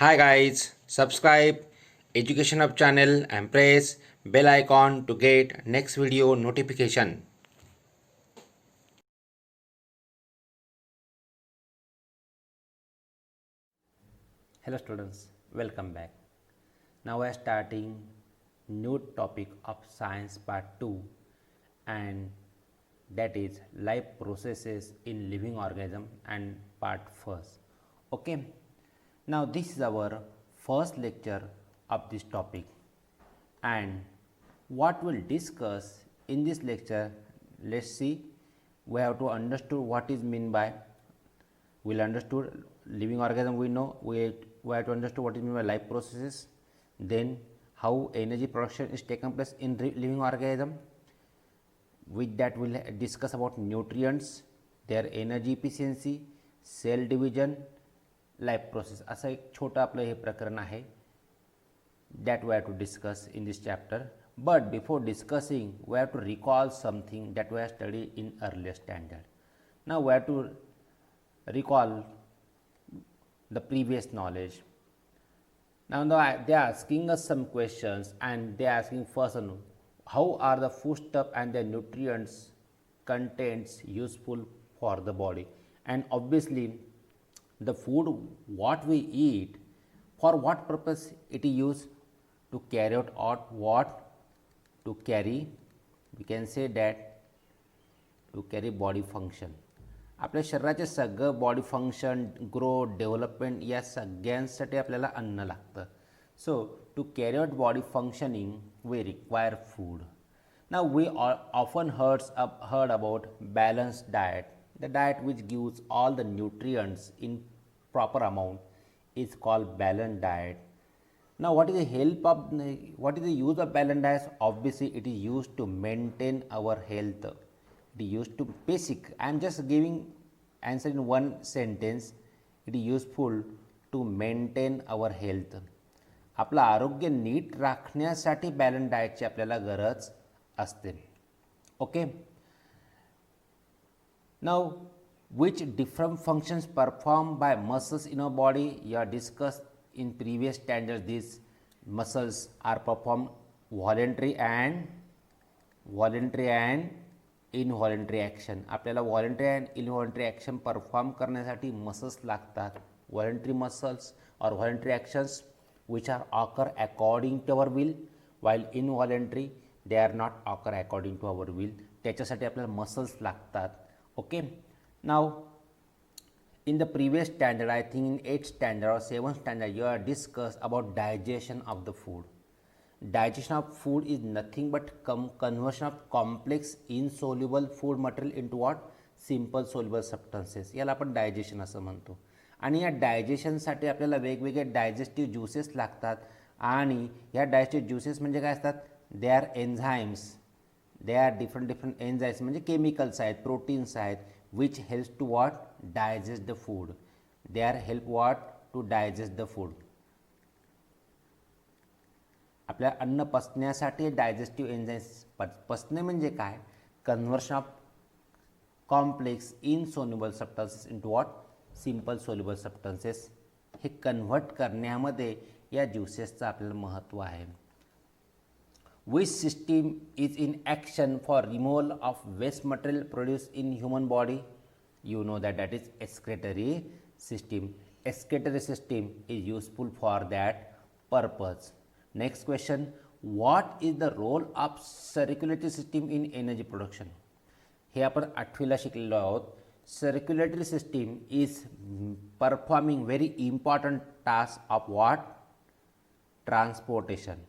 Hi guys, subscribe Education Hub channel and press bell icon to get next video notification. Hello students, welcome back. Now we are starting new topic of science part 2, and that is life processes in living organism and part first. Okay, now this is our first lecture of this topic, and what we'll discuss in this lecture, let's see. We have to understand what is mean by, we'll understood living organism, we know we have to understand what is mean by life processes, then how energy production is taken place in living organism. With that we'll discuss about nutrients, their energy efficiency, cell division, life process. असं एक छोटं आपलं हे प्रकरण आहे, that we have to discuss in this chapter. But before discussing, we have to recall something that we have studied in earlier standard. Now we have to recall the previous knowledge. Now they are asking us some questions, and they are asking first on how are the foodstuff and their nutrients contents useful for the body. And obviously the food what we eat, for what purpose it is used, to carry out or what, to carry, we can say that to carry body function. आपल्या शरीराचे सगळं body function, growth, development या सगळ्यांसाठी आपल्याला अन्न लागतं. So to carry out body functioning we require food. Now we often heard about balanced diet. The diet which gives all the nutrients in proper amount is called balanced diet. Now what is the use of balanced diet? Obviously it is used to maintain our health. It is used to basic. I am just giving answer in one sentence. It is useful to maintain our health. आपलं आरोग्य NEET राखण्यासाठी balance डाएटची आपल्याला गरज असते. Okay, now which different functions performed by muscles in our body? You are discussed in previous standards. These muscles are performed voluntary and involuntary action. आपल्याला voluntary and involuntary action perform करण्यासाठी muscles लागतात. Voluntary muscles और voluntary actions which are occur according to our will, while involuntary they are not occur according to our will. त्याच्यासाठी आपल्याला muscles लागतात. Okay, now in the previous standard, I think in 8th standard or 7th standard, you are discussed about digestion of the food. Digestion of food is nothing but conversion of complex insoluble food material into what? Simple soluble substances. याला आपण digestion असं म्हणतो. आणि या डायजेशनसाठी आपल्याला वेगवेगळे digestive juices लागतात. आणि या डायजेस्टिव्ह ज्युसेस म्हणजे काय असतात? They are enzymes. They are different enzymes म्हणजे केमिकल्स आहेत, प्रोटीन्स आहेत, which helps to what? Digest the food. They are help what? To digest the food. आपल्या अन्न पचण्यासाठी डायजेस्टिव्ह एन्झाईम्स. पचणे म्हणजे काय? Conversion of complex insoluble substances into what? Simple soluble substances. हे convert करण्यामध्ये या ज्युसेसचं आपल्याला महत्त्व आहे. Which system is in action for removal of waste material produced in human body? You know that is excretory system. Excretory system is useful for that purpose. Next question, what is the role of circulatory system in energy production? हे आपण 8वीला शिकलेलो आहोत. Circulatory system is performing very important task of what? Transportation.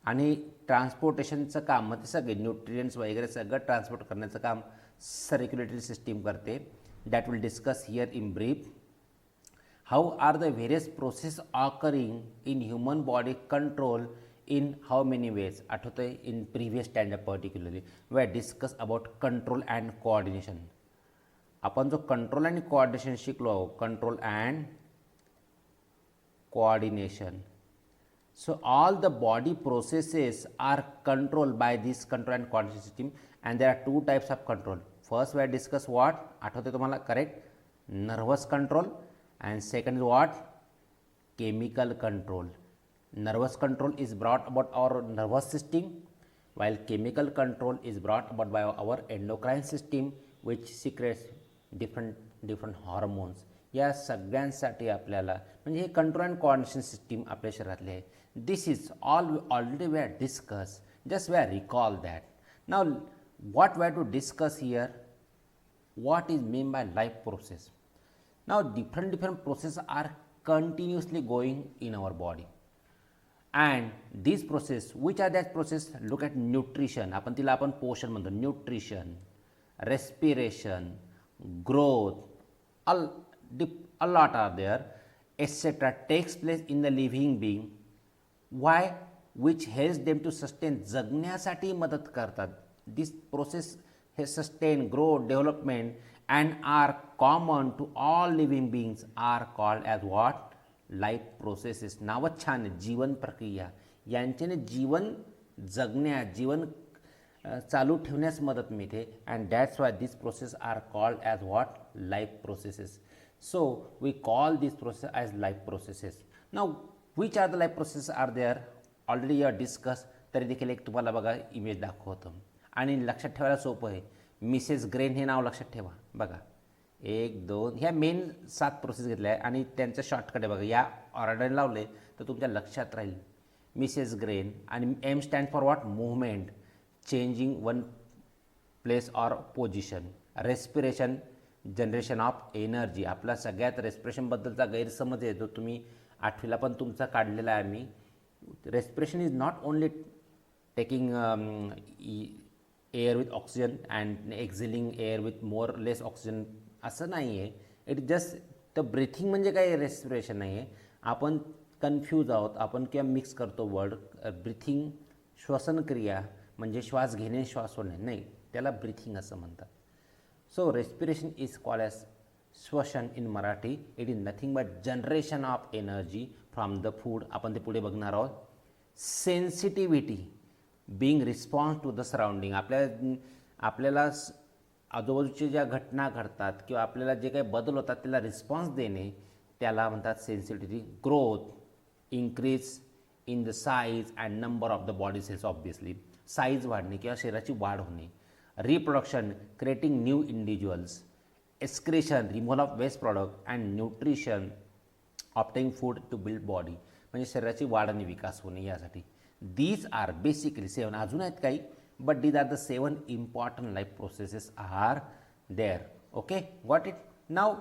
आणि ट्रान्सपोर्टेशनचं काम, मग ते सगळे nutrients वगैरे सगळं ट्रान्सपोर्ट करण्याचं काम सर्क्युलेटरी सिस्टीम करते. That will discuss here in brief. How are the various process occurring in human body control in how many ways? आठवतं आहे in previous standard particularly we are discuss about control and coordination. आपण जो control आणि coordination शिकलो आहोत, control and coordination. So all the body processes are controlled by this control and coordination system, and there are two types of control. First we have discussed what? आठवते तुम्हाला? Correct, nervous control and second is what? Chemical control. Nervous control is brought about our nervous system, while chemical control is brought about by our endocrine system, which secretes different hormones. या सगळ्यांसाठी आपल्याला म्हणजे हे control and coordination system आपल्या शरीरातले आहे. This is already we are discuss, just we are recall that. Now what we have to discuss here, what is mean by life process. Now different processes are continuously going in our body, and these process, which are that process? Look at nutrition, आपण तिला आपण पोषण म्हणतो. Nutrition, respiration, growth, a lot are there, etc. takes place in the living being. Why? Which helps them to sustain, जगण्यासाठी मदत करतात. This process has sustained growth, development, and are common to all living beings, are called as what? Life processes. नावच छान आहे, जीवन प्रक्रिया. यांच्याने जीवन जगण्यास, जीवन चालू ठेवण्यास मदत मिळते. And that's why this process are called as what? Life processes. So we call this process as life processes. Now which are the life process are there? Already you are discuss. तरी देखील एक तुम्हाला बघा image दाखवतो आणि लक्षात ठेवायला सोपं आहे. मिसेस ग्रेन हे नाव लक्षात ठेवा. बघा 1 2 ह्या मेन 7 प्रोसेस घेतल्या आहे आणि त्यांचं शॉर्टकट आहे बघा. या ऑर्डरने लावले तर तुमच्या लक्षात राहील. मिसेस ग्रेन आणि M stand for what? Movement, changing one place or position. Respiration, generation of energy. आपला सगळ्यात रेस्पिरेशनबद्दलचा गैरसमज आहे जो तुम्ही 8वीला पण तुमचा काढलेला आहे आम्ही. Respiration is not only taking air with oxygen and exhaling air with more less oxygen असं नाही आहे. इट जस्ट द ब्रिथिंग म्हणजे काय रेस्पिरेशन नाही आहे. आपण कन्फ्यूज आहोत आपण किंवा मिक्स करतो वर्ड. ब्रिथिंग श्वसनक्रिया म्हणजे श्वास घेणे श्वास सोडणे नाही, त्याला ब्रिथिंग असं म्हणतात. So respiration is called as श्वसन in Marathi. It is nothing but generation of energy from the food. आपण ते पुढे बघणार आहोत. Sensitivity, being response to the surrounding. आपल्याला आजूबाजूच्या ज्या घटना घडतात किंवा आपल्याला जे काही बदल होतात त्याला रिस्पॉन्स देणे, त्याला म्हणतात sensitivity. Growth, increase in the size and number of the body cells. Obviously size वाढणे किंवा शरीराची वाढ होणे. Reproduction, creating new individuals. Excretion, removal of waste product. And nutrition, obtaining food to build body म्हणजे शरीराची वाढ आणि विकास होणे यासाठी. These are basically 7. अजून आहेत काही, but these are the 7 important life processes are there. Okay, got it. Now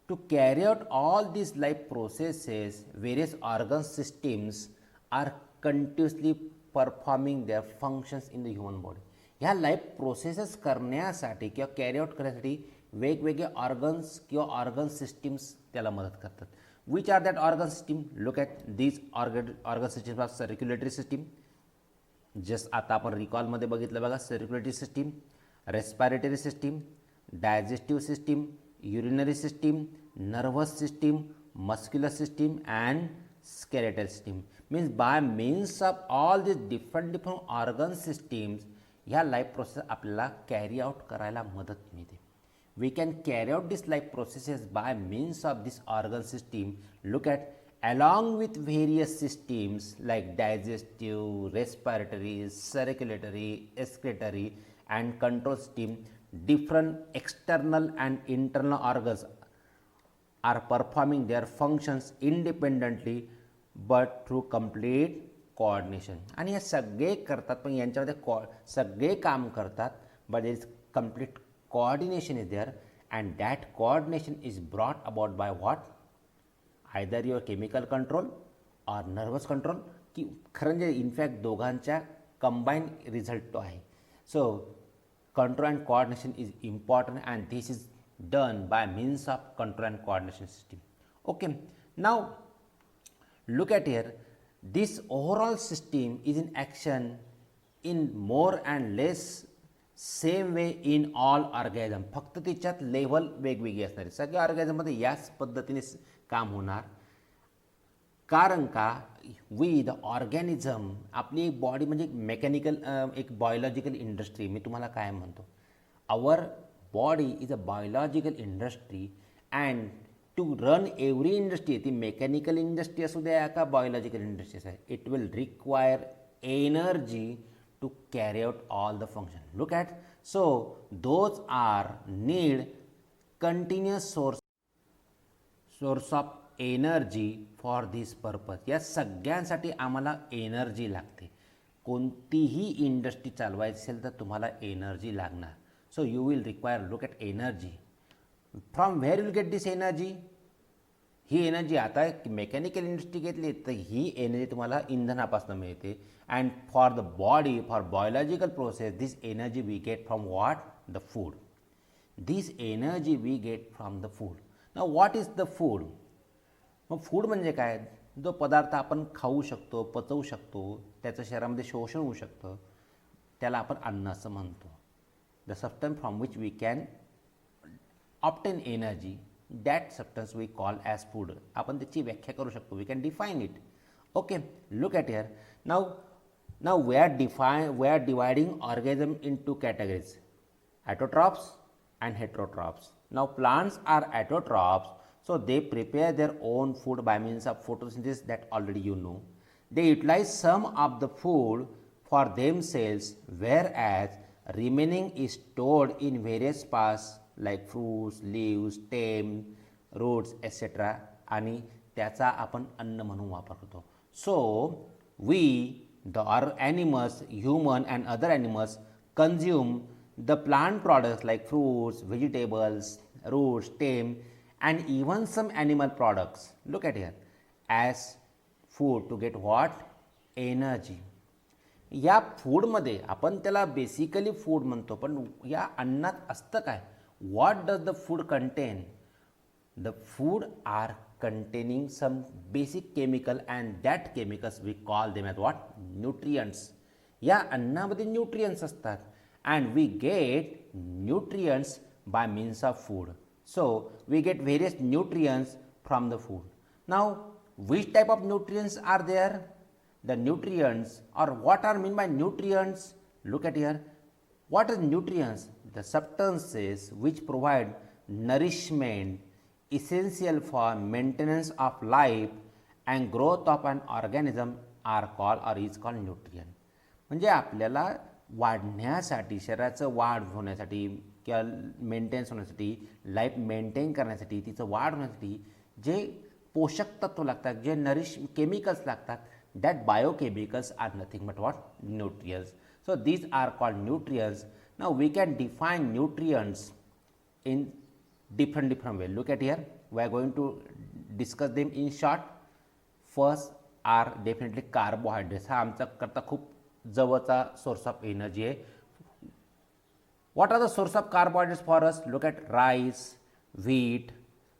to carry out all these life processes, various organ systems are continuously performing their functions in the human body. ह्या life processes करण्यासाठी किंवा carry out करण्यासाठी वेगवेगळे organs किंवा organ systems त्याला मदत करतात. Which are that organ system? Look at these organ systems of circulatory system. Just आता आपण रिकॉलमध्ये बघितलं बघा. Circulatory system, respiratory system, digestive system, urinary system, nervous system, muscular system and skeletal system. Means by means of all these different organ systems ह्या life process आपल्याला carry out करायला मदत मिळते. We can carry out this life processes by means of this organ system. Look at along with various systems like digestive, respiratory, circulatory, excretory and control system. Different external and internal organs are performing their functions independently but through complete coordination. आणि हे सगळे करतात पण यांच्यामध्ये सगळे काम करतात, but there is complete coordination is there and that coordination is brought about by what? Either your chemical control or nervous control. की खरं म्हणजे इनफॅक्ट दोघांच्या कंबाईन रिझल्ट तो आहे. सो control and coordination is important and this is done by means of control and coordination system. Okay, now look at here. This overall system is in action in more and less same way in all organism. फक्त त्याच्यात level वेगवेगळी असणार. सगळ्या ऑर्गॅनिझममध्ये याच पद्धतीने काम होणार. कारण का वी द ऑर्गॅनिझम आपली एक बॉडी म्हणजे मेकॅनिकल एक बायोलॉजिकल इंडस्ट्री. मी तुम्हाला काय म्हणतो, our body is a biological industry and to run every industry, ती मेकॅनिकल इंडस्ट्री असू द्या का बायोलॉजिकल इंडस्ट्रीज आहे, it will require energy to carry out all the function. Look at, so those are need continuous source of energy for this purpose. या सगळ्यांसाठी आम्हाला energy लागते. कोणतीही इंडस्ट्री चालवायची असेल तर तुम्हाला एनर्जी लागणार. So you will require, look at energy. From where will get this energy? ही एनर्जी आता मेकॅनिकल इंडस्ट्री घेतली तर ही एनर्जी तुम्हाला इंधनापासून मिळते. And for the body, for biological process, this energy we get from what? The food. This energy we get from the food. Now what is the food? मग food म्हणजे काय? जो पदार्थ आपण खाऊ शकतो, पचवू शकतो, त्याचं शरीरामध्ये शोषण होऊ शकतं, त्याला आपण अन्न असं म्हणतो. The substance from which we can obtain energy, that substance we call as food. आपण त्याची व्याख्या करू शकतो. We can define it. Okay, look at here. Now we are dividing organism in two categories, autotrophs and heterotrophs. Now plants are autotrophs, so they prepare their own food by means of photosynthesis, that already you know. They utilize some of the food for themselves, whereas remaining is stored in various parts like fruits, leaves, stem, roots, etc. आणि त्याचा आपण अन्न म्हणून वापर करतो. So we, the animals, human and other animals, consume the plant products like fruits, vegetables, roots, stem, and even some animal products, look at here, as food to get what? Energy. या फूडमध्ये आपण त्याला basically food म्हणतो, पण या अन्नात असतं काय? What does the food contain? The food are containing some basic chemical, and that chemicals we call them as what? Nutrients. या अन्नामध्ये न्यूट्रियंट्स असतात. And we get nutrients by means of food. So we get various nutrients from the food. Now which type of nutrients are there? The nutrients, or what are meant by nutrients? Look at here. What are nutrients? The substances which provide nourishment essential for maintenance of life and growth of an organism are called, or is called, nutrient. म्हणजे आपल्याला वाढण्यासाठी, शरीराचं वाढ होण्यासाठी किंवा maintains होण्यासाठी, life maintain करण्यासाठी, तिचं वाढ होण्यासाठी जे पोषक तत्व लागतात, जे केमिकल्स लागतात, that biochemicals are nothing but what? Nutrients. So these are called nutrients. Now we can define nutrients in different way. Look at here, we are going to discuss them in short. First are definitely carbohydrates. हा आमचा करता खूप जवळचा source of energy आहे. What are the source of carbohydrates for us? Look at rice, wheat,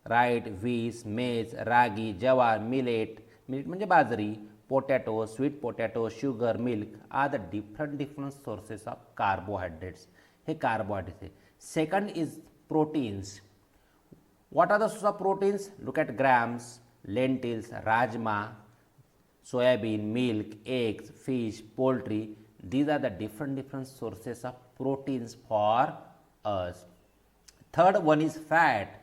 right, wheat, maize, ragi, jawar, millet म्हणजे बाजरी, potato, sweet potato, sugar, milk are the different sources of carbohydrates. हे carbohydrates आहे. Second is proteins. What are the sources of proteins? Look at grams, lentils, rajma, soybean, milk, eggs, fish, poultry. These are the different sources of proteins for us. Third one is fat.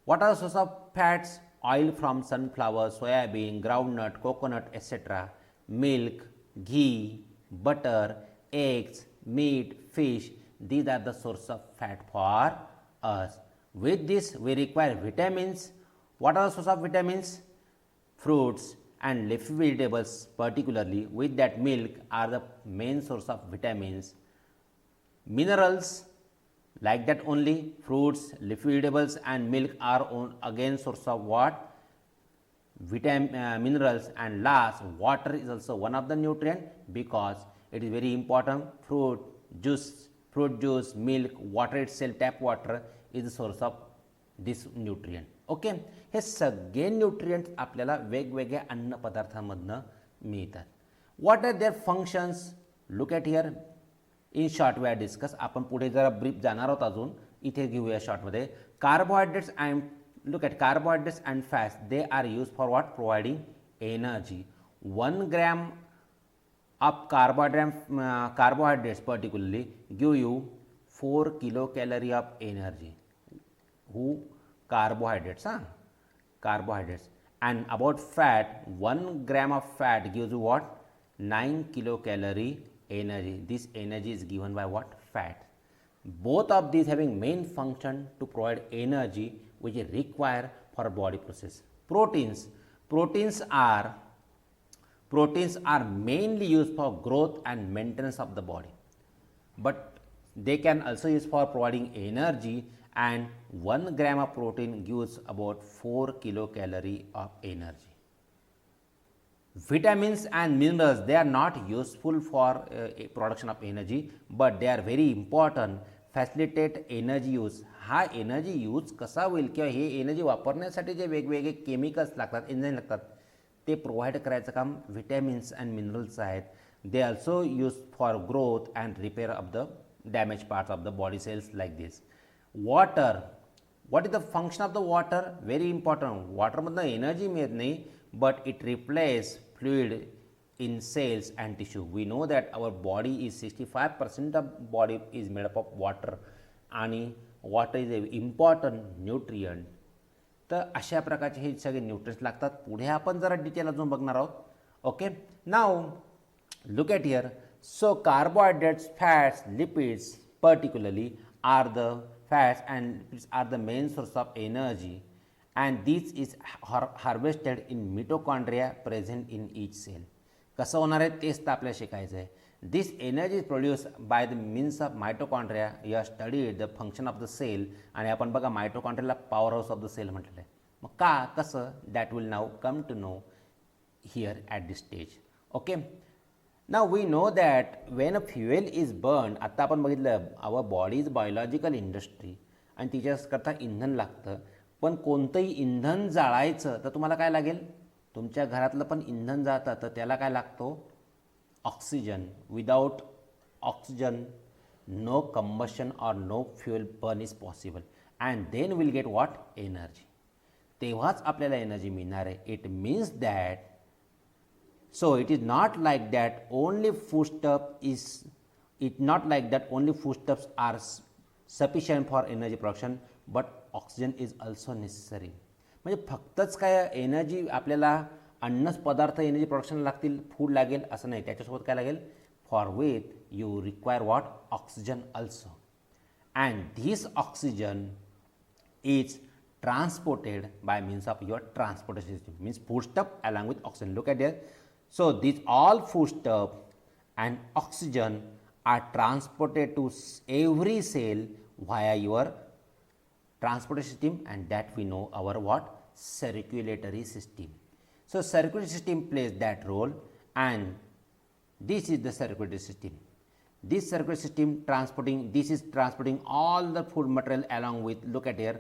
What are the sources of fats? Oil from sunflower, soybean, groundnut, coconut, etc. Milk, ghee, butter, eggs, meat, fish. These are the source of fat for us. With this we require vitamins. What are the source of vitamins? Fruits and leafy vegetables, particularly with that milk, are the main source of vitamins. Minerals, like that only, fruits, leafy vegetables and milk are again source of what? Minerals. And last, water is also one of the nutrient, because it is very important. Fruit juice, milk, water itself, tap water is the source of this nutrient. Okay, हे सगळे nutrients आपल्याला वेगवेगळ्या अन्न पदार्थांमधनं मिळतात. What are their functions? Look at here. In short we are discuss. आपण पुढे जरा ब्रीफ जाणार आहोत अजून, इथे घेऊया शॉर्टमध्ये. Carbohydrates and, look at carbohydrates and fats, they are use for what? Providing energy. 1 gram of carbohydrates particularly give you 4 kilocalorie of energy. Who carbohydrates, carbohydrates. And about fat, 1 gram of fat gives you what? 9 kilocalorie energy. This energy is given by what? Fat. Both of these having main function to provide energy which is required for body process. Proteins are mainly used for growth and maintenance of the body, but they can also use for providing energy, and 1 gram of protein gives about 4 kilocalorie of energy. Vitamins and minerals, they are not useful for production of energy, but they are very important, facilitate energy use. हा energy use कसा होईल किंवा हे energy वापरण्यासाठी जे वेगवेगळे chemicals लागतात, enzyme लागतात, ते provide करायचं काम विटॅमिन्स अँड मिनरल्सचं आहेत. They also use for growth and repair of the damage parts of the body cells like this. Water, what is the function of the water? Very important. वॉटरमधनं energy मिळत नाही, but it replaces fluid in cells and tissue. We know that our body is 65% of body is made up of water, आणि water is a important nutrient. तर अशा प्रकारचे हे सगळे nutrients लागतात. पुढे आपण जरा डिटेल अजून बघणार आहोत. Okay, now look at here. So carbohydrates, fats, lipids particularly are the fats and lipids are the main source of energy, and this is harvested in mitochondria present in each cell. कसं होणार आहे तेच तर आपल्याला शिकायचं आहे. This energy is produced by the means of mitochondria. You have studied the function of the cell, आणि आपण बघा मायटोकॉन्ड्रियाला power house of the cell म्हटलेलं आहे. मग का कसं, that will now come to know here at this stage. Okay, now we know that when a fuel is burn, आत्ता आपण बघितलं our body is biological industry, आणि तिच्याकरता इंधन लागतं. पण कोणतंही इंधन जाळायचं तर तुम्हाला काय लागेल, तुमच्या घरातलं पण इंधन जातं तर त्याला काय लागतो, oxygen. Without oxygen no combustion और no fuel burn is possible, and then will get what, energy. तेव्हाच आपल्याला एनर्जी मिळणार आहे. It means that, so it is not like that only foodstuffs are sufficient for energy production, but oxygen is also necessary. म्हणजे फक्तच काय energy आपल्याला अन्नच पदार्थ energy प्रोडक्शनला लागतील, फूड लागेल असं नाही, त्याच्यासोबत काय लागेल, for with you require what, oxygen also. And this oxygen is transported by means of your transportation system, means foodstuff along with oxygen. Look at there. So these all foodstuff and oxygen are transported to every cell via your transportation system, and that we know our what, circulatory system. So circulatory system plays that role, and this is the circulatory system. This circulatory system transporting all the food material along with, look at here,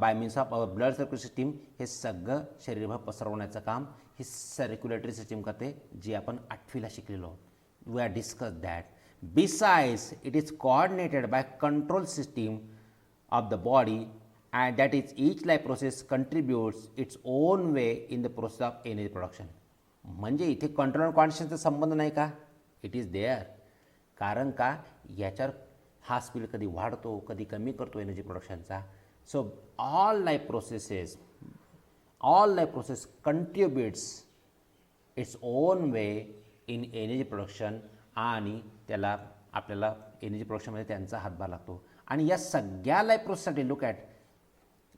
by means of our blood circulatory system. हे सगळं शरीरभर पसरवण्याचं काम ही circulatory system करते, जी आपण 8वीला शिकलेलो आहोत. We are discuss that. Besides it is coordinated by control system of the body, and that is each life process contributes its own way in the process of energy production. म्हणजे इथे control and कोऑर्डिनेशनचा संबंध नाही का, it is there. कारण का, याच्यावर हा speed कधी वाढतो कधी कमी करतो energy प्रोडक्शनचा. So all life process contributes its own way in energy production, आणि त्याला आपल्याला एनर्जी प्रोडक्शनमध्ये त्यांचा हातभार लागतो. आणि या सगळ्या लाईफ प्रोसेससाठी look at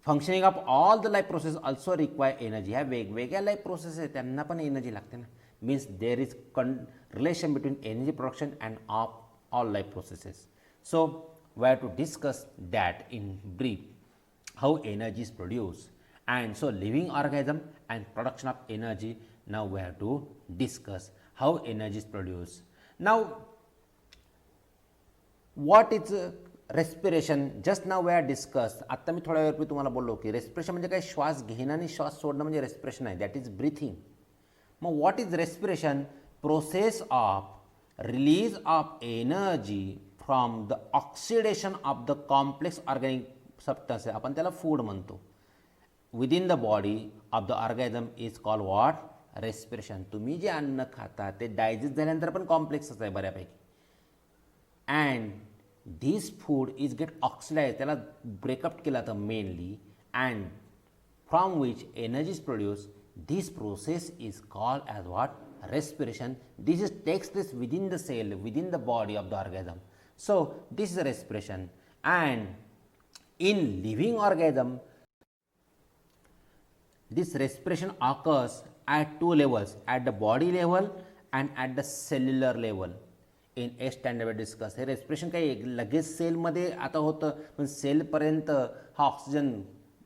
functioning of all the life process also require energy. ह्या वेगवेगळ्या लाईफ प्रोसेस आहेत त्यांना पण एनर्जी लागते ना. Means there is relation between energy production and of all life processes. So we have to discuss that in brief, how energy is produced, and so living organism and production of energy. Now we have to discuss how energy is produced. Now what is respiration? Just now we have discussed. आता मी थोड्या वेळापूर्वी तुम्हाला बोललो की respiration म्हणजे काय, श्वास घेणं आणि श्वास सोडणं म्हणजे रेस्पिरेशन आहे, that is breathing. Mug what is respiration? Process of release of energy from the oxidation of the complex organic substance, आपण त्याला फूड म्हणतो, within the body of the organism is call what, respiration. तुम्ही जे अन्न खाता ते digest झाल्यानंतर पण कॉम्प्लेक्सच आहे बऱ्यापैकी, and this food is get oxidise, त्याला ब्रेकअप केला तर mainly, and from which energy is produced. This process is called as what? Respiration. This is takes place within the cell, within the body of the organism. So this is a respiration, and in living organism, this respiration occurs at two levels, at the body level and at the cellular level. In a standard discuss. हे respiration काही लगेच सेलमध्ये आता होतं, पण सेलपर्यंत हा oxygen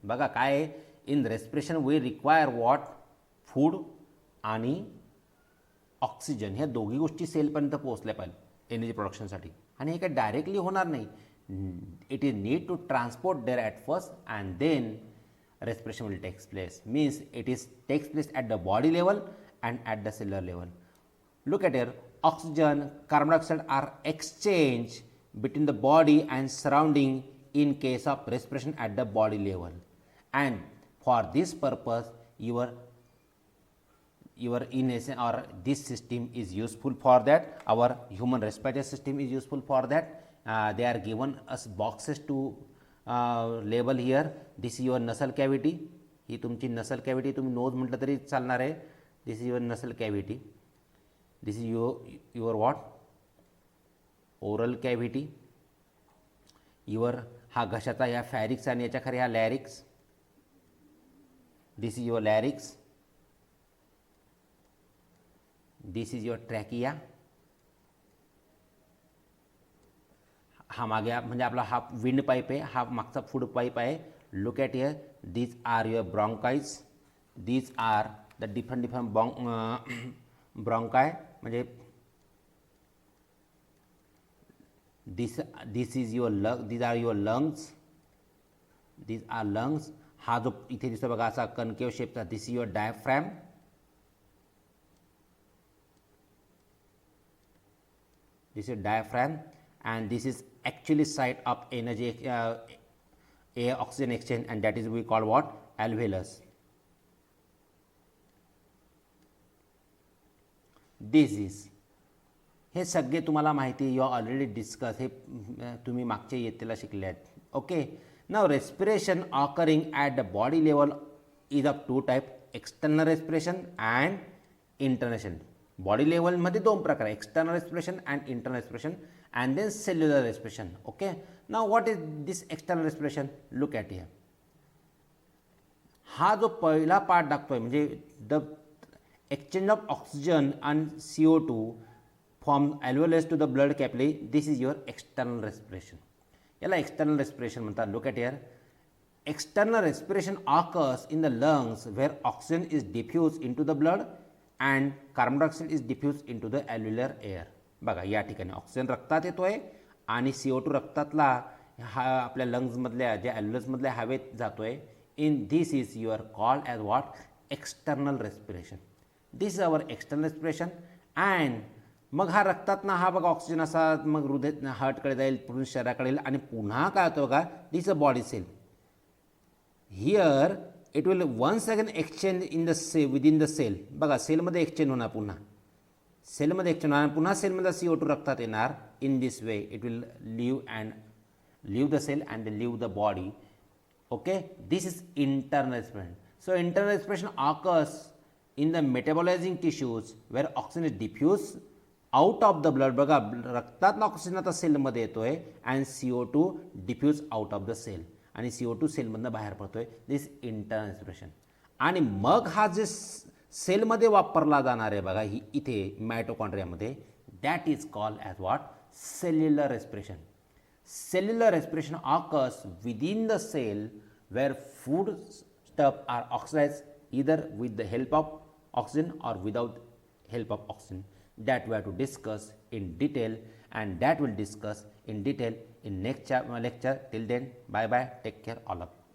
बघा काय आहे. In respiration we require what? Food आणि ऑक्सिजन. ह्या दोघी गोष्टी सेलपर्यंत पोहोचल्या पाहिजे एनर्जी प्रोडक्शनसाठी, आणि हे काही डायरेक्टली होणार नाही. It is need to transport there at first and then respiration will takes place. Means it is takes place at the body level and at the cellular level. Look at here, oxygen, carbon dioxide are exchanged between the body and surrounding in case of respiration at the body level, and for this purpose your inhalation or this system is useful for that. Our human respiratory system is useful for that. They are given us boxes to label here. This is your nasal cavity. ही तुमची nasal cavity, तुम्ही nose म्हटलं तरी चालणार आहे. This is your nasal cavity. This is your what? Oral cavity. Your हा घशाचा ह्या फॅरिक्स आणि याच्या खाली हा larynx. This is your larynx. This is your trachea. हा मागे म्हणजे आपला हा विंड पाईप आहे, हा मागचा फूड पाईप आहे. Look at here, these are your bronchi. These are the different bronchi. म्हणजे this is your lung. These are your lungs. These are lungs. हा जो इथे दिसतो बघा असा कनकेव शेपचा, this is your diaphragm. This is diaphragm, and this is actually site of energy air oxygen exchange, and that is we call what? Alveolus. This is, हे सगळे तुम्हाला माहिती, यू ऑलरेडी डिस्कस. हे तुम्ही मागच्या येतेला शिकले आहेत. Okay. Now respiration occurring at the body level is of two type, external respiration and internal respiration. Body लेवलमध्ये दोन प्रकार, external respiration and internal respiration, and then cellular respiration. Okay, now what is this external respiration? Look at here. हा जो पहिला part दाखवतोय म्हणजे the exchange of oxygen and CO2 from alveolus to the blood capillary. This is your external respiration. याला external respiration म्हणतात. Look at here, external respiration occurs in the lungs where oxygen is diffuse into the blood and carbon dioxide is diffuse into the alveolar air. बघा या ठिकाणी oxygen रक्तात येतोय आणि CO2 रक्तातला हा आपल्या लंग्समधल्या ज्या ॲल्व्युलसमधल्या हवेत जातोय. In this is your called as what? External respiration. This is our external respiration. And मग हा रक्तातना हा बघा ऑक्सिजन असा मग हृदय हार्टकडे जाईल, पुढून शरीराकडे येईल आणि पुन्हा काय होतं बघा, this a body cell. Here it will once again exchange in the within the cell. बघा सेलमध्ये एक्सचेंज होणार, पुन्हा सेलमध्ये एक्सचेंज होणार, पुन्हा सेलमध्ये CO2 रक्तात येणार. In this way it will leave the cell and leave the body. Okay, this is internal respiration. So internal respiration occurs in the metabolizing tissues where oxygen is diffuse out of the blood. बघा रक्तातला oxygen आता सेलमध्ये येतोय and CO2 diffuse out of the cell, आणि CO2 सेलमधनं बाहेर पडतोय. This internal respiration. आणि मग हा जे सेलमध्ये वापरला जाणार आहे बघा ही इथे मायटोकॉन्ड्रियामध्ये, that is called as what? Cellular respiration. Cellular respiration occurs within the cell where food stuff are oxidized either with the help of oxygen or without help of oxygen. That we have to discuss in detail, and that will discuss in detail in next lecture. Till then, bye bye, take care all of you.